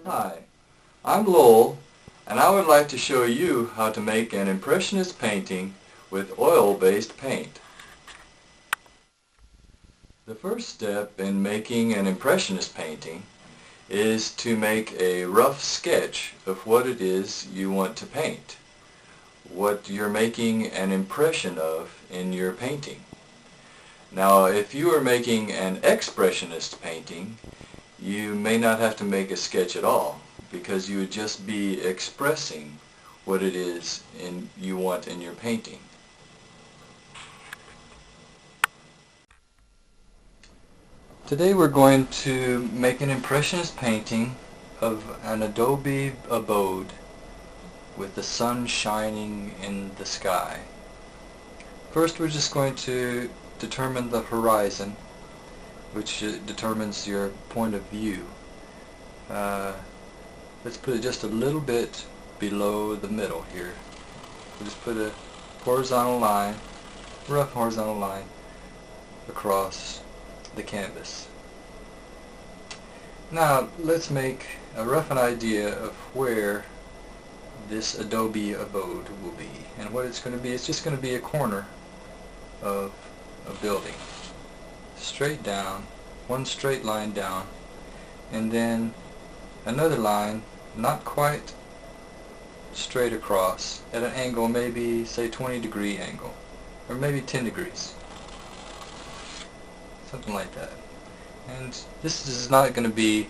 Hi, I'm Lowell, and I would like to show you how to make an Impressionist painting with oil-based paint. The first step in making an Impressionist painting is to make a rough sketch of what it is you want to paint, what you're making an impression of in your painting. Now, if you are making an Expressionist painting, you may not have to make a sketch at all, because you would just be expressing what it is you want in your painting. Today we're going to make an Impressionist painting of an adobe abode with the sun shining in the sky. First we're just going to determine the horizon, which determines your point of view. Let's put it just a little bit below the middle here. We'll just put a horizontal line, rough horizontal line, across the canvas. Now let's make a rough idea of where this adobe abode will be. And what it's going to be, it's just going to be a corner of a building. Straight down, one straight line down, and then another line not quite straight across, at an angle, maybe say 20-degree angle, or maybe 10 degrees, something like that. And this is not going to be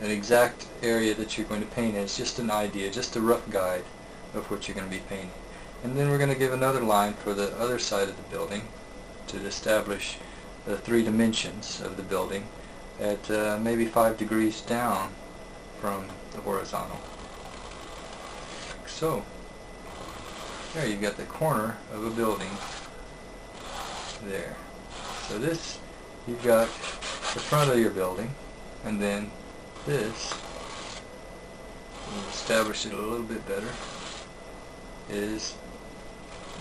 an exact area that you're going to paint in. It's just an idea, just a rough guide of what you're going to be painting. And then we're going to give another line for the other side of the building to establish the 3 dimensions of the building at maybe 5 degrees down from the horizontal. So there you've got the corner of a building there. So this, you've got the front of your building, and then this, we'll establish it a little bit better, is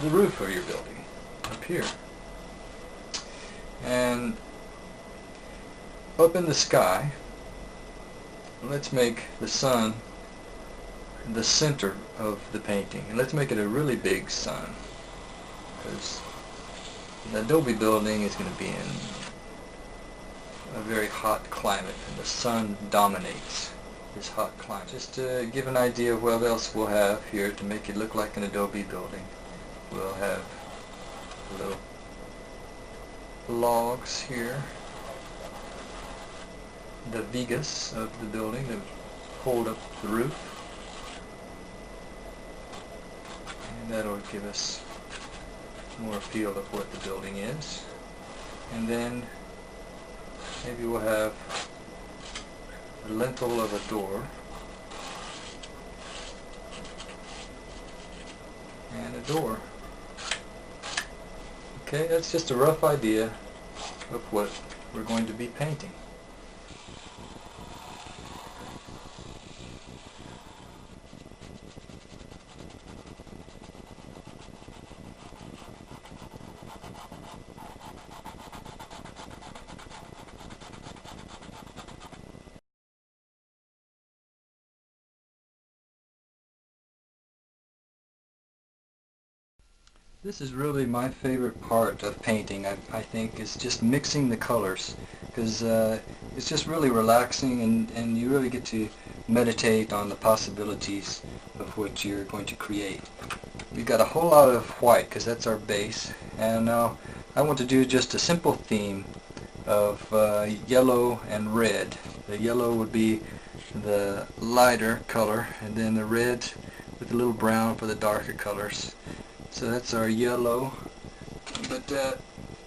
the roof of your building up here. And up in the sky, let's make the sun the center of the painting, and let's make it a really big sun, because the adobe building is going to be in a very hot climate, and the sun dominates this hot climate. Just to give an idea of what else we'll have here to make it look like an adobe building, we'll have little logs here, the vigas of the building that hold up the roof, and that'll give us more feel of what the building is. And then maybe we'll have the lintel of a door and a door. Okay, that's just a rough idea of what we're going to be painting. This is really my favorite part of painting, I think, is just mixing the colors, because it's just really relaxing, and you really get to meditate on the possibilities of what you're going to create. We've got a whole lot of white, because that's our base, and now I want to do just a simple theme of yellow and red. The yellow would be the lighter color, and then the red with a little brown for the darker colors. So that's our yellow, but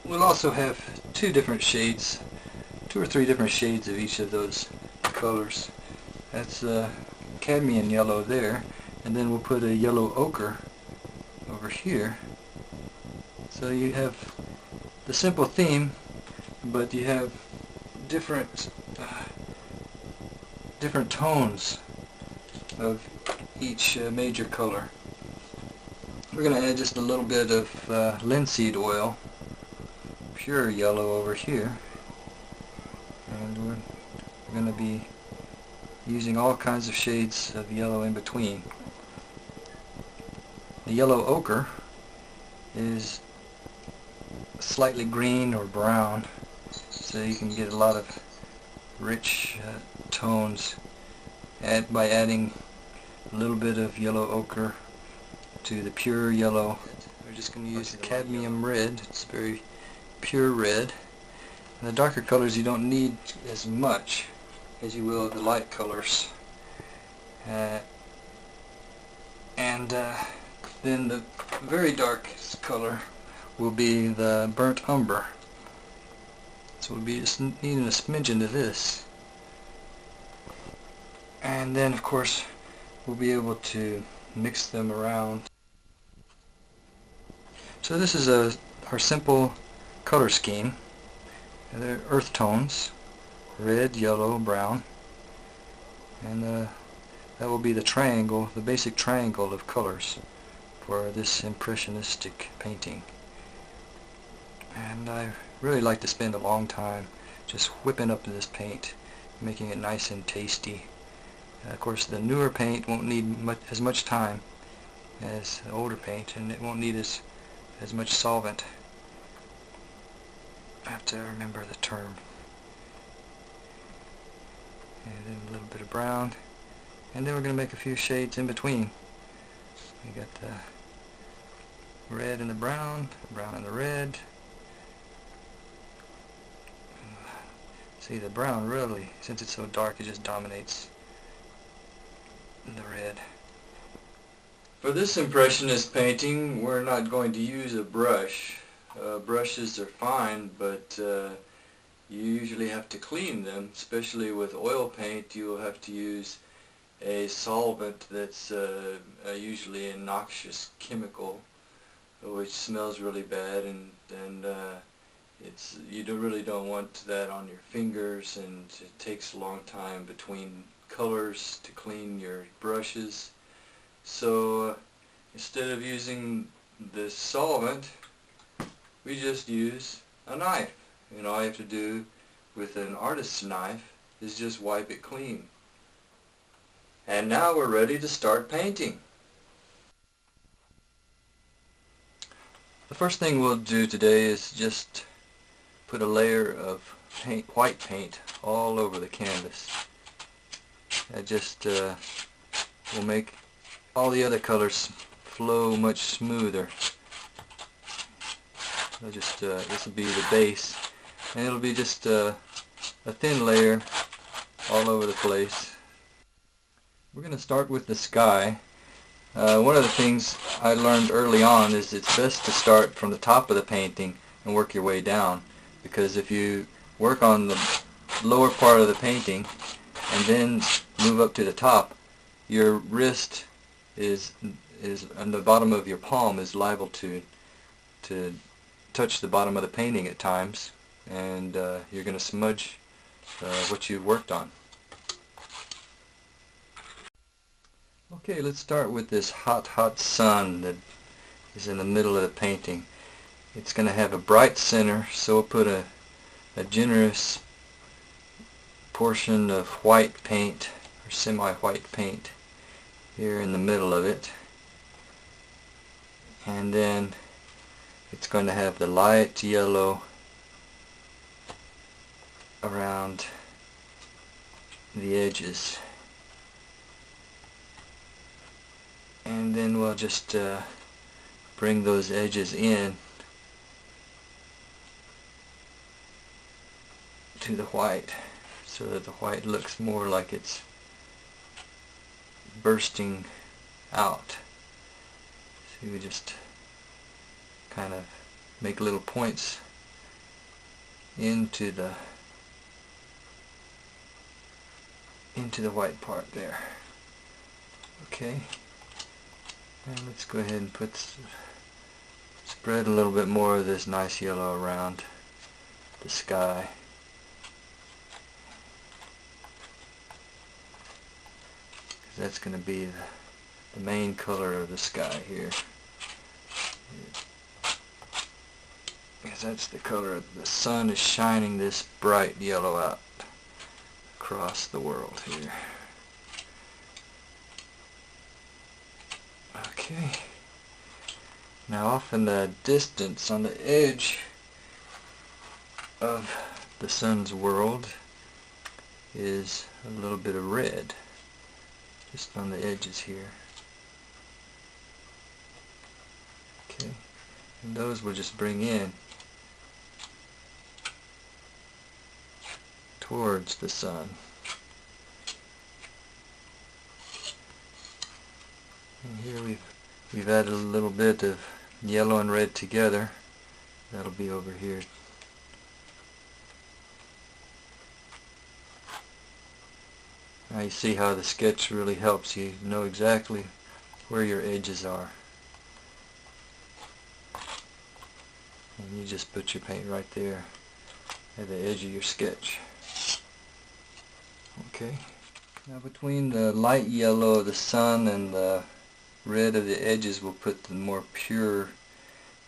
we'll also have 2 different shades, 2 or 3 different shades of each of those colors. That's cadmium yellow there, and then we'll put a yellow ochre over here. So you have the simple theme, but you have different tones of each major color. We're going to add just a little bit of linseed oil, pure yellow over here, and we're going to be using all kinds of shades of yellow in between. The yellow ochre is slightly green or brown, so you can get a lot of rich tones by adding a little bit of yellow ochre to the pure yellow. We're just going to use the cadmium red. It's very pure red. And the darker colors you don't need as much as you will the light colors. Then the very darkest color will be the burnt umber. So we'll be just needing a smidgen of this. And then of course we'll be able to mix them around. So this is our simple color scheme. They're earth tones, red, yellow, brown, and that will be the triangle, the basic triangle of colors for this impressionistic painting. And I really like to spend a long time just whipping up this paint, making it nice and tasty. Of course the newer paint won't need as much time as the older paint, and it won't need as much solvent. I have to remember the term. And then a little bit of brown, and then we're going to make a few shades in between. We got the red and the brown and the red. See, the brown really, since it's so dark, it just dominates the red. For this impressionist painting, we're not going to use a brush. Brushes are fine, but you usually have to clean them. Especially with oil paint, you will have to use a solvent that's usually a noxious chemical, which smells really bad, and you really don't want that on your fingers, and it takes a long time between colors to clean your brushes. So instead of using this solvent, we just use a knife. And all you have to do with an artist's knife is just wipe it clean. And now we're ready to start painting. The first thing we'll do today is just put a layer of white paint all over the canvas. That just will make all the other colors flow much smoother. This will be the base, and it'll be just a thin layer all over the place. We're going to start with the sky. One of the things I learned early on is it's best to start from the top of the painting and work your way down, because if you work on the lower part of the painting and then move up to the top, your wrist is on the bottom of your palm is liable to touch the bottom of the painting at times, and you're going to smudge what you worked on. Okay, let's start with this hot sun that is in the middle of the painting. It's going to have a bright center, so we'll put a generous portion of white paint, or semi-white paint, here in the middle of it. And then it's going to have the light yellow around the edges. And then we'll just bring those edges in to the white, so that the white looks more like it's bursting out. So we just kind of make little points into the white part there. Okay, and let's go ahead and spread a little bit more of this nice yellow around the sky. That's going to be the main color of the sky here, because that's the color the sun is shining this bright yellow out across the world here. Okay. Now off in the distance on the edge of the sun's world is a little bit of red just on the edges here. Okay, and those we'll just bring in towards the sun. And here we've added a little bit of yellow and red together. That'll be over here. Now you see how the sketch really helps you know exactly where your edges are. And you just put your paint right there at the edge of your sketch. Okay. Now between the light yellow of the sun and the red of the edges, we'll put the more pure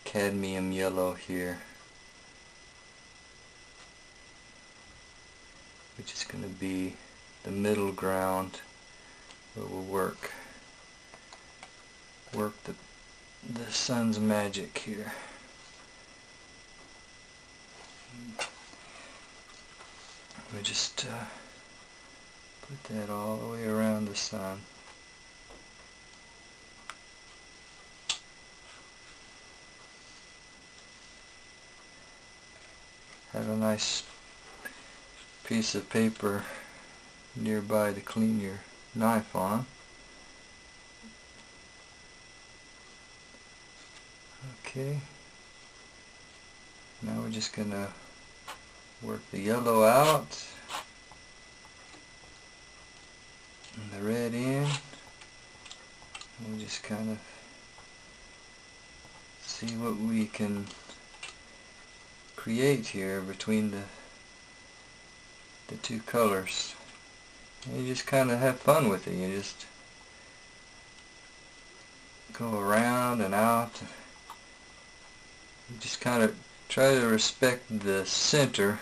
cadmium yellow here, which is going to be the middle ground where we'll work the sun's magic here. We just put that all the way around the sun. Have a nice piece of paper nearby to clean your knife on. Okay. Now we're just going to work the yellow out and the red in. We'll just kind of see what we can create here between the two colors. And you just kind of have fun with it. You just go around and out. You just kind of try to respect the center,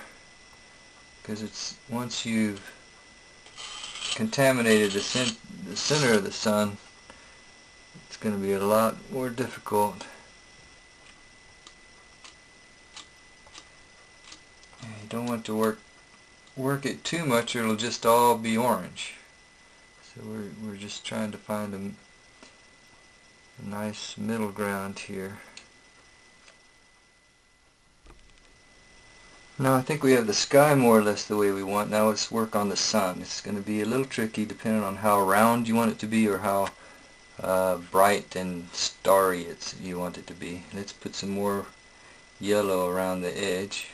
because it's once you've contaminated the center of the sun, it's going to be a lot more difficult. And you don't want to work it too much, or it'll just all be orange. So we're just trying to find a nice middle ground here. Now I think we have the sky more or less the way we want. Now let's work on the sun. It's going to be a little tricky depending on how round you want it to be, or how bright and starry you want it to be. Let's put some more yellow around the edge.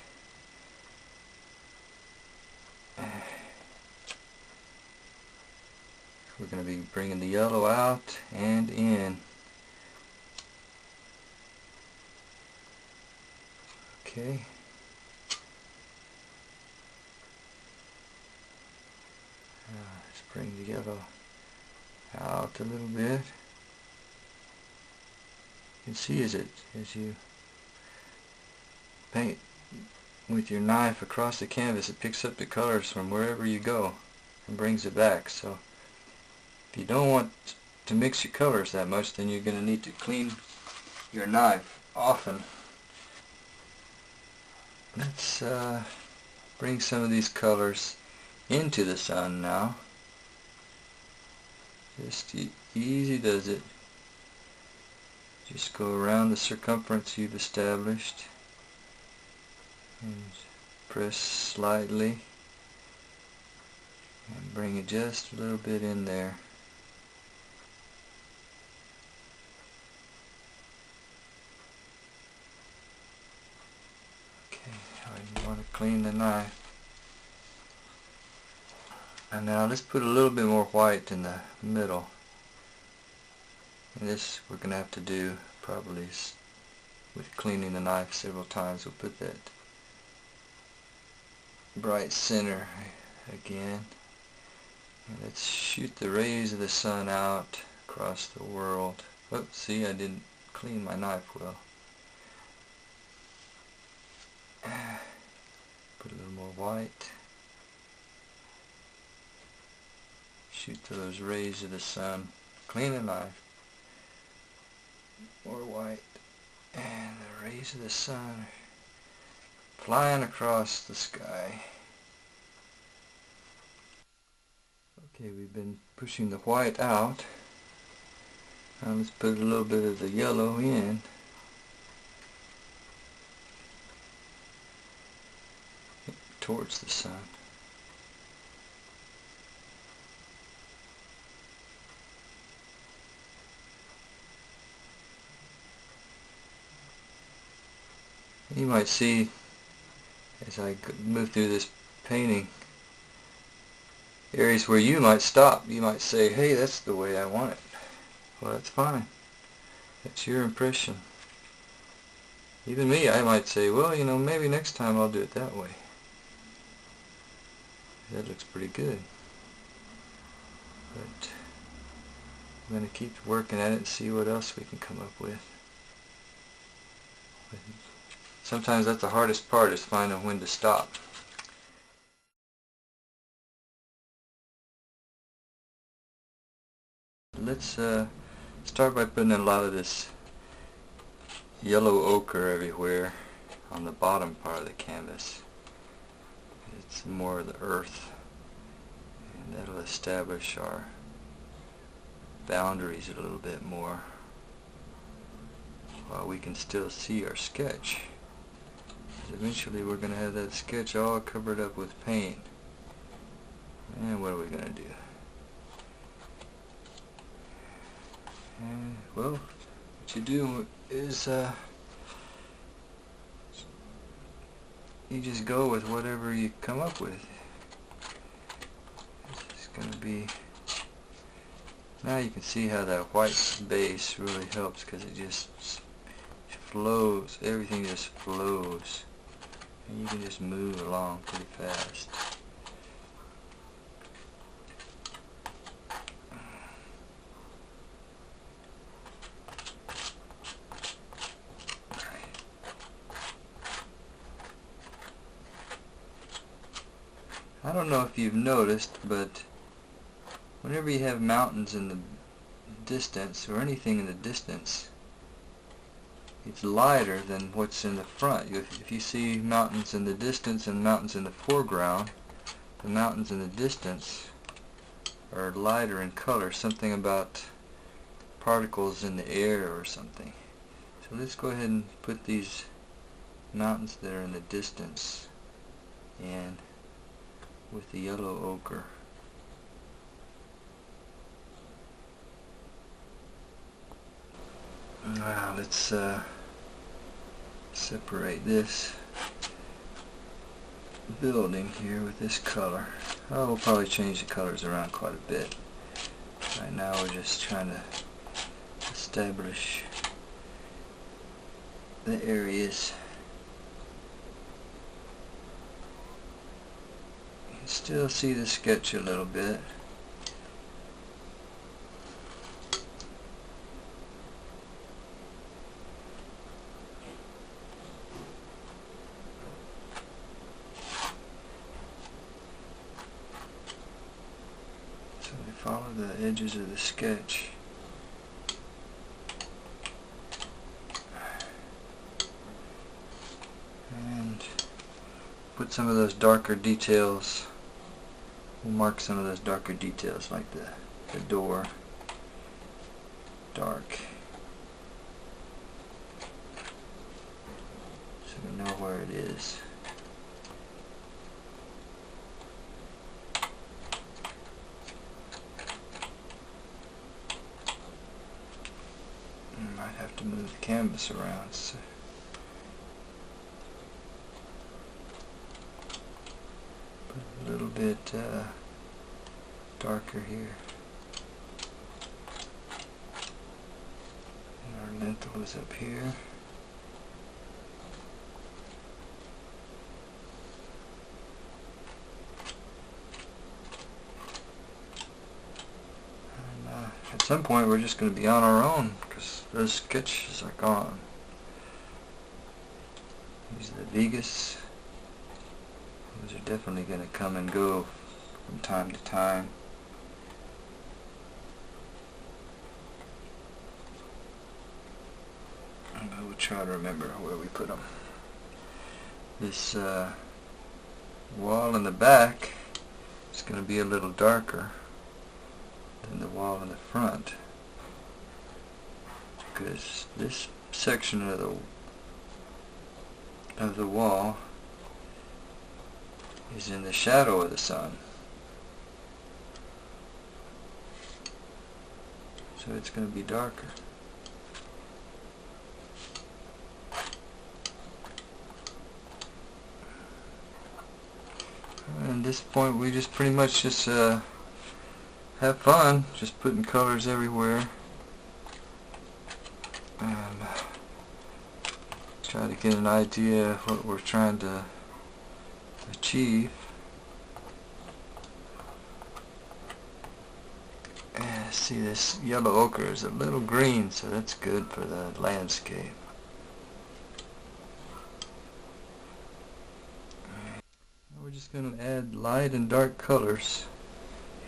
We're going to be bringing the yellow out and in. Okay. Let's bring the yellow out a little bit. You can see as you paint with your knife across the canvas, it picks up the colors from wherever you go and brings it back. So if you don't want to mix your colors that much, then you're going to need to clean your knife often. Let's bring some of these colors into the sun now. Just easy does it. Just go around the circumference you've established and press slightly and bring it just a little bit in there. Okay, now you want to clean the knife. And now let's put a little bit more white in the middle. And this we're going to have to do probably with cleaning the knife several times. We'll put that bright center again. And let's shoot the rays of the sun out across the world. Oops, see, I didn't clean my knife well. Put a little more white. Shoot those rays of the sun. Clean the knife. More white. And the rays of the sun flying across the sky. Okay, we've been pushing the white out. Now let's put a little bit of the yellow in. Towards the sun. You might see, as I move through this painting, areas where you might stop. You might say, hey, that's the way I want it. Well, that's fine. That's your impression. Even me, I might say, well, you know, maybe next time I'll do it that way. That looks pretty good. But I'm going to keep working at it and see what else we can come up with. Sometimes that's the hardest part, is finding when to stop. Let's start by putting in a lot of this yellow ochre everywhere on the bottom part of the canvas. It's more of the earth, and that'll establish our boundaries a little bit more, while we can still see our sketch. Eventually we're going to have that sketch all covered up with paint. And what are we going to do? And, well, what you do is you just go with whatever you come up with. It's going to be... Now you can see how that white base really helps, because it just flows. Everything just flows. And you can just move along pretty fast. I don't know if you've noticed, but whenever you have mountains in the distance, or anything in the distance, it's lighter than what's in the front. If you see mountains in the distance and mountains in the foreground, the mountains in the distance are lighter in color, something about particles in the air or something. So let's go ahead and put these mountains that are in the distance in with the yellow ochre. Now let's separate this building here with this color. Oh, we'll probably change the colors around quite a bit. Right now we're just trying to establish the areas. You can still see the sketch a little bit. So we follow the edges of the sketch. And put some of those darker details. We'll mark some of those darker details, like the door. Dark. So we know where it is. Might have to move the canvas around. So put a little bit darker here. And our lintel is up here. At some point we're just going to be on our own, because those sketches are gone. These are the Vegas. Those are definitely going to come and go from time to time. trying to remember where we put them. This wall in the back is going to be a little darker than the wall in the front, because this section of the wall is in the shadow of the sun, so it's going to be darker. And at this point we just pretty much just have fun, just putting colors everywhere and try to get an idea of what we're trying to achieve. And see, this yellow ochre is a little green, so that's good for the landscape. We're just going to add light and dark colors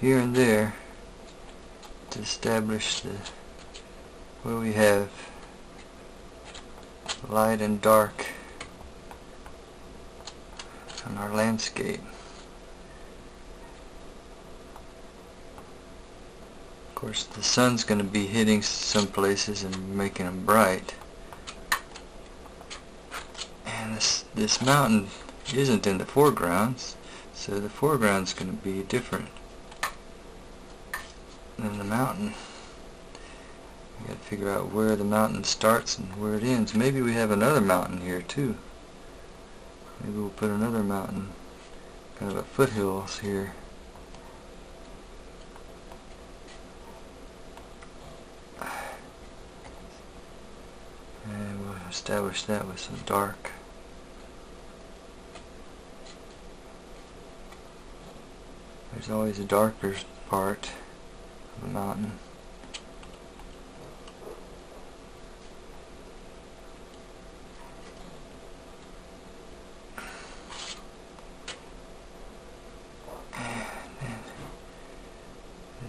here and there to establish where we have light and dark on our landscape. Of course, the sun's going to be hitting some places and making them bright. And this mountain isn't in the foreground, so the foreground's going to be different than the mountain. We got to figure out where the mountain starts and where it ends. Maybe we have another mountain here too. Maybe we'll put another mountain, kind of a foothills here. And we'll establish that with some dark. There's always a darker part of the mountain.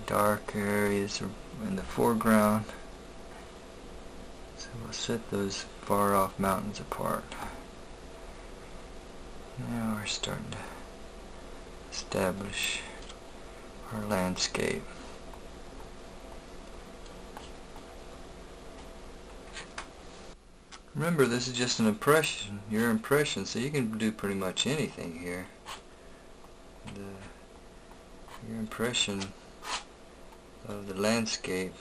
Dark areas are in the foreground, so we'll set those far off mountains apart. Now we're starting to establish our landscape. Remember, this is just an impression, your impression, so you can do pretty much anything here. Your impression of the landscape,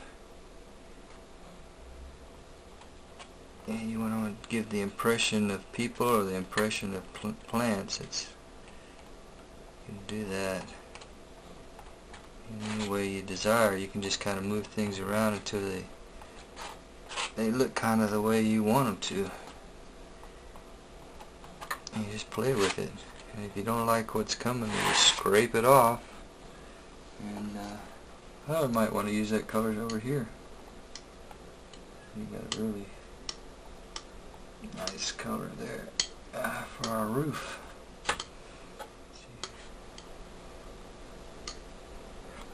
and you want to give the impression of people or the impression of plants. You can do that in any way you desire. You can just kind of move things around until they look kind of the way you want them to, and you just play with it. And if you don't like what's coming, you just scrape it off. And I might want to use that color over here. You got a really nice color there for our roof.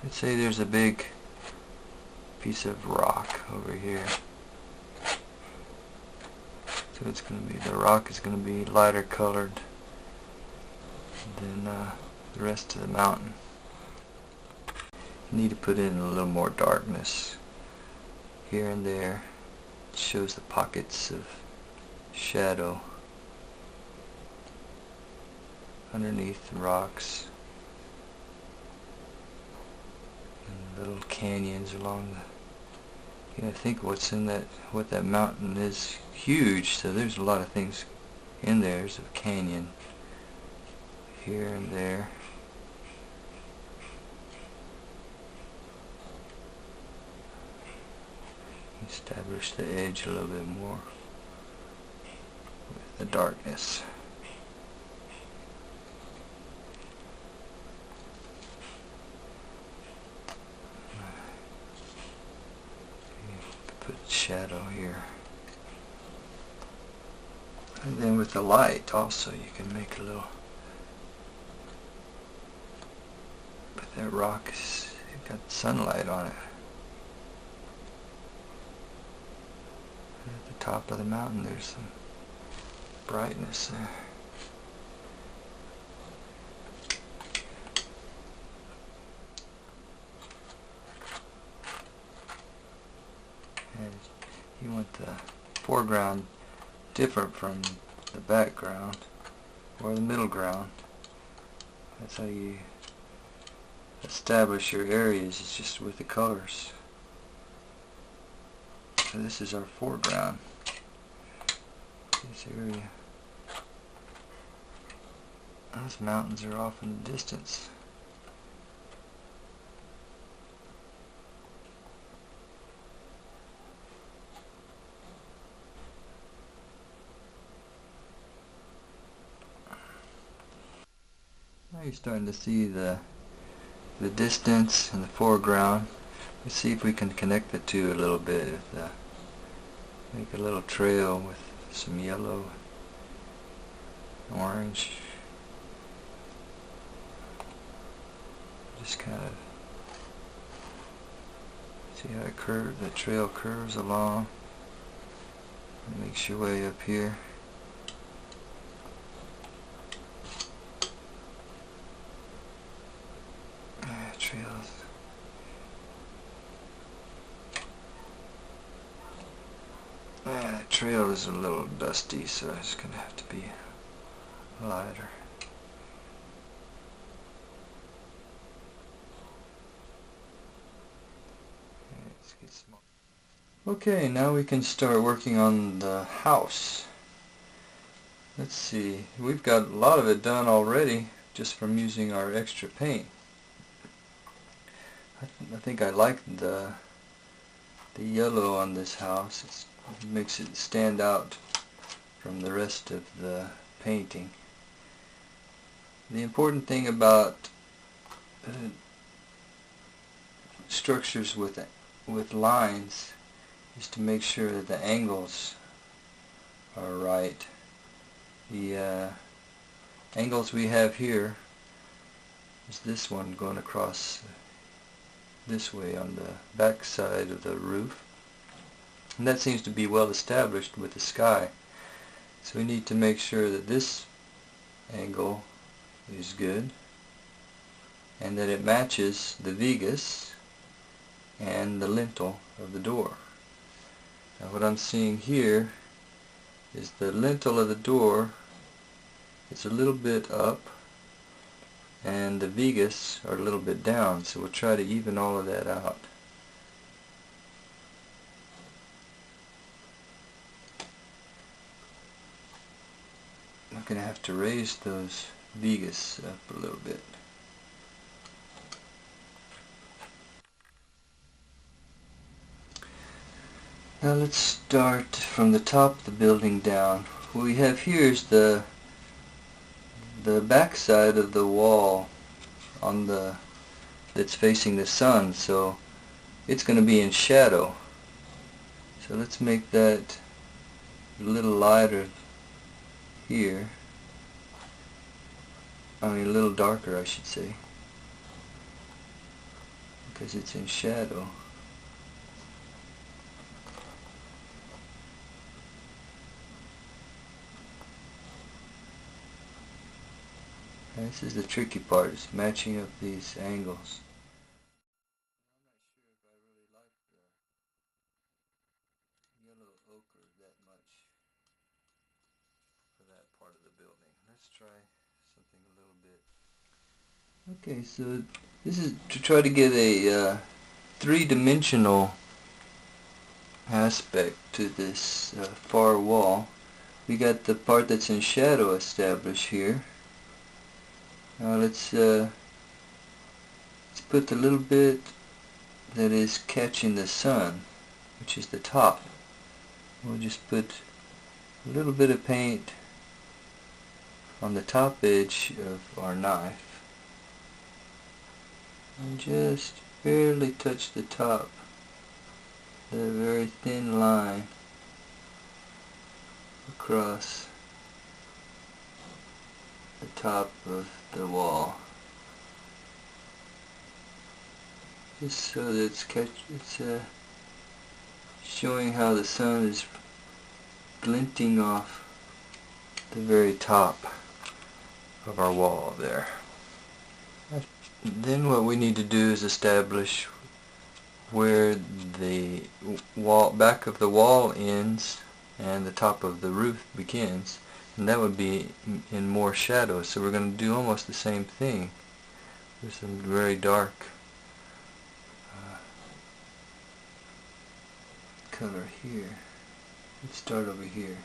Let's say there's a big piece of rock over here. So it's going to be, the rock is going to be lighter colored than the rest of the mountain. You need to put in a little more darkness here and there. It shows the pockets of shadow underneath the rocks and little canyons along the. You gotta think what's in that, what that mountain is huge, so there's a lot of things in there. There's a canyon here and there. Establish the edge a little bit more with the darkness. Put shadow here. And then with the light also you can make a little, but that rock has got sunlight on it. At the top of the mountain, there's some brightness there. And you want the foreground different from the background or the middle ground. That's how you establish your areas, is just with the colors. So this is our foreground. This area. Those mountains are off in the distance. Now you're starting to see the distance and the foreground. Let's see if we can connect the two a little bit. Make a little trail with some yellow, orange. Just kind of see how the trail curves along. It makes your way up here. Trails. The trail is a little dusty, so it's going to have to be lighter. Let's get small. Okay, now we can start working on the house. Let's see, we've got a lot of it done already just from using our extra paint. I think I like the yellow on this house. It makes it stand out from the rest of the painting. The important thing about structures with lines is to make sure that the angles are right. The angles we have here is this one going across this way on the back side of the roof, and that seems to be well established with the sky. So we need to make sure that this angle is good and that it matches the vigas and the lintel of the door. Now what I'm seeing here is the lintel of the door is a little bit up and the vigas are a little bit down, so we'll try to even all of that out. I'm going to have to raise those vigas up a little bit. Now let's start from the top of the building down. What we have here is the back side of the wall that's facing the sun, so it's going to be in shadow. So let's make that a little lighter here. I mean a little darker, I should say, because it's in shadow. This is the tricky part, is matching up these angles. I'm not sure if I really like the yellow ochre that much for that part of the building. Let's try something a little bit. Okay, so this is to try to get a three-dimensional aspect to this far wall. We got the part that's in shadow established here. Now let's put the little bit that is catching the sun, which is the top. We'll just put a little bit of paint on the top edge of our knife and just barely touch the top, the very thin line across the top of the wall, just so that it's showing how the sun is glinting off the very top of our wall there. Then what we need to do is establish where the back of the wall ends and the top of the roof begins, and that would be in more shadow. So we're going to do almost the same thing with some very dark color here. Let's start over here.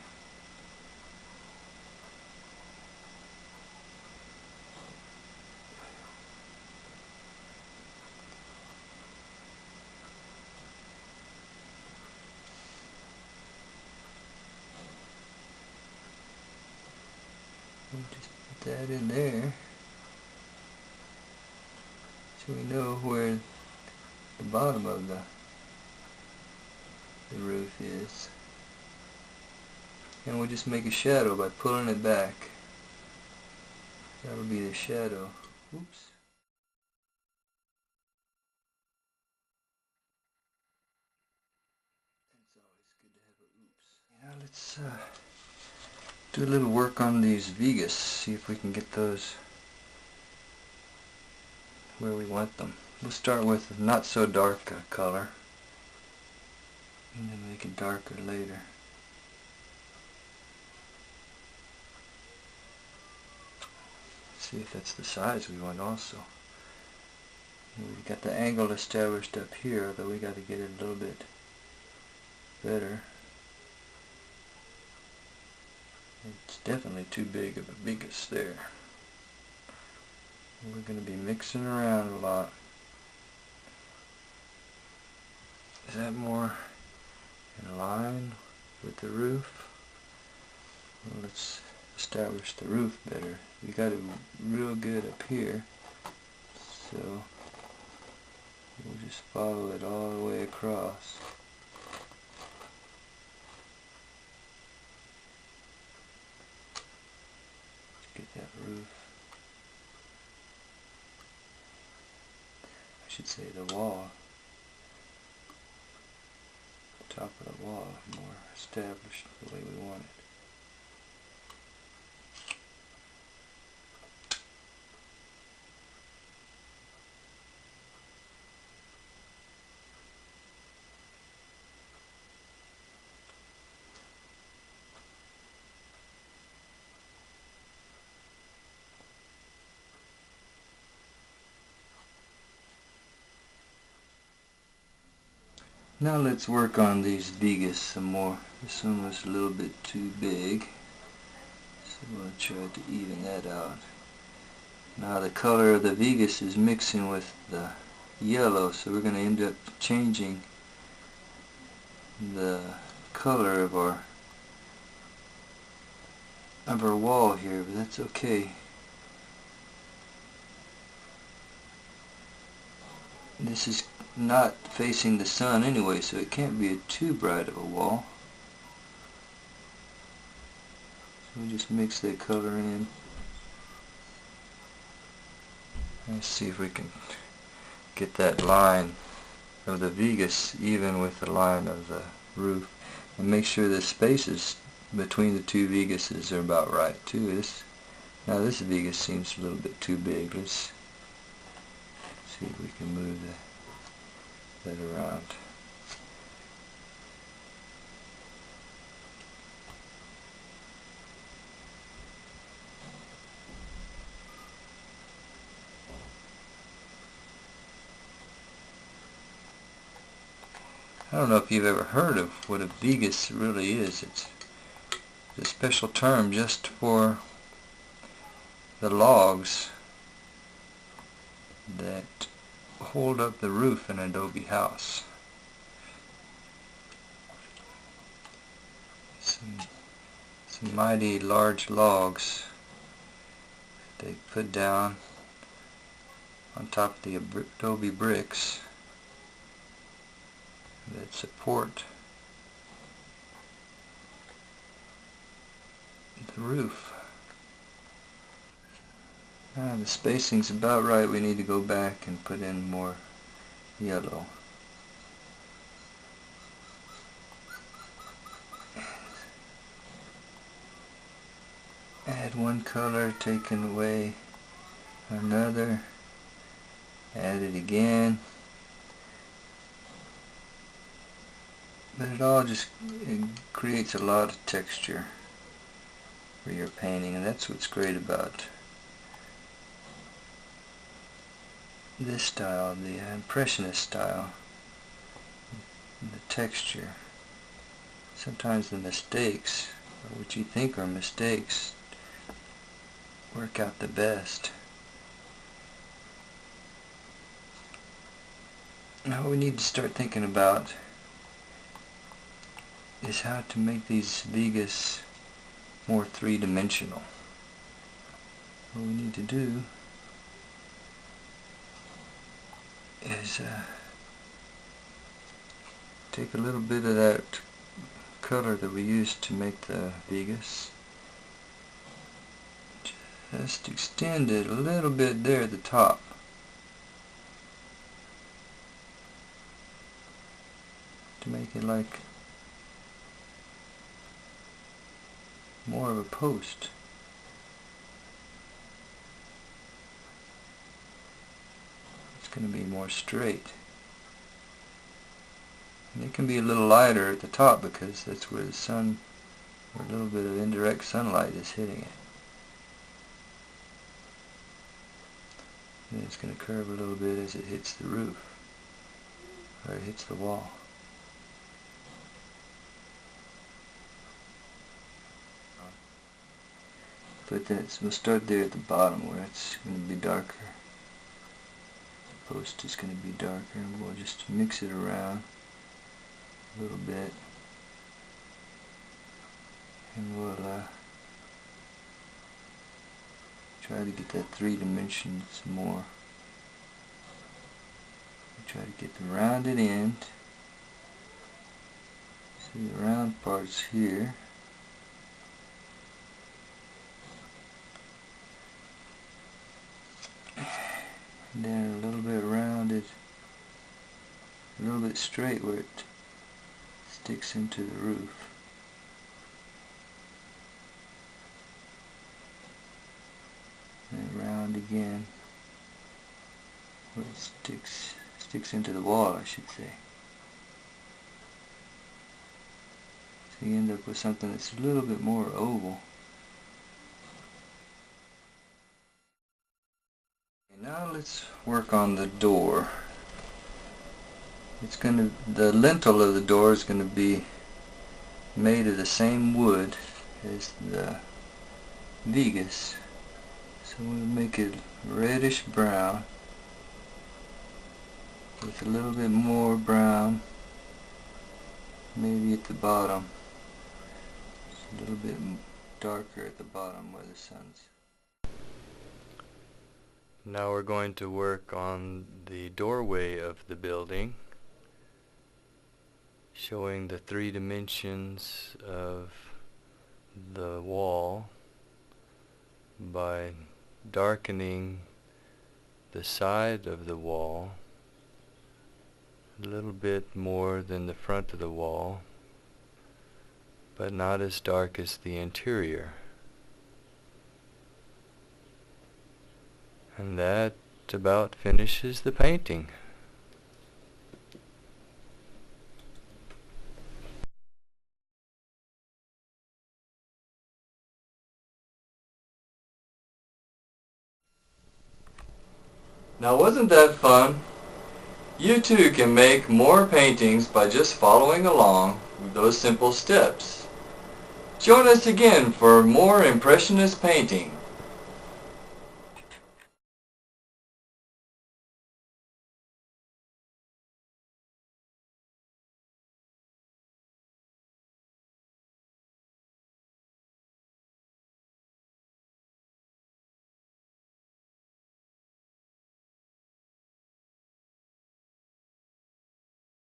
We'll just put that in there so we know where the bottom of the roof is. And we'll just make a shadow by pulling it back. That'll be the shadow. Oops. It's always good to have a oops. Now let's do a little work on these vigas, see if we can get those where we want them. We'll start with a not so dark color and then make it darker later. See if that's the size we want also. And we've got the angle established up here, although we got to get it a little bit better. It's definitely too big of a biggest there. We're going to be mixing around a lot. Is that more in line with the roof? Well, let's establish the roof better. We got it real good up here, so we'll just follow it all the way across. Get that roof. I should say the wall. The top of the wall more established the way we want it. Now let's work on these vigas some more. This one was a little bit too big, so we'll try to even that out. Now the color of the vigas is mixing with the yellow, so we're going to end up changing the color of our wall here, but that's okay. This is not facing the sun anyway, so it can't be too bright of a wall. So we'll just mix that color in. Let's see if we can get that line of the vigas even with the line of the roof, and make sure the spaces between the two vigases are about right too. Now this vigas seems a little bit too big. Let's see if we can move that around. I don't know if you've ever heard of what a vigas really is. It's a special term just for the logs that hold up the roof in an adobe house. Some mighty large logs they put down on top of the adobe bricks that support the roof. The spacing's about right. We need to go back and put in more yellow. add one color, taking away another, add it again. But it creates a lot of texture for your painting, and that's what's great about this style, the Impressionist style. The texture. Sometimes the mistakes, or what you think are mistakes, work out the best. Now what we need to start thinking about is how to make these vigas more three-dimensional. What we need to do is take a little bit of that color that we used to make the vigas, just extend it a little bit there at the top. To make it like more of a post. It's going to be more straight. And it can be a little lighter at the top because that's where the sun, or a little bit of indirect sunlight is hitting it. And it's going to curve a little bit as it hits the roof, or it hits the wall. But then we'll start there at the bottom where it's going to be darker. The post is going to be darker, and we'll just mix it around a little bit, and we'll try to get that 3 dimensions more. We'll try to get the rounded end. See the round parts here. And then a little bit rounded, a little bit straight where it sticks into the roof. And round again where it sticks into the wall, I should say. So you end up with something that's a little bit more oval. Okay, now let's work on the door. The lintel of the door is going to be made of the same wood as the vigas. So we'll make it reddish brown with a little bit more brown maybe at the bottom. Just a little bit darker at the bottom where the sun's. Now we're going to work on the doorway of the building, showing the 3 dimensions of the wall by darkening the side of the wall a little bit more than the front of the wall, but not as dark as the interior. And that about finishes the painting. Now wasn't that fun? You too can make more paintings by just following along with those simple steps. Join us again for more Impressionist painting.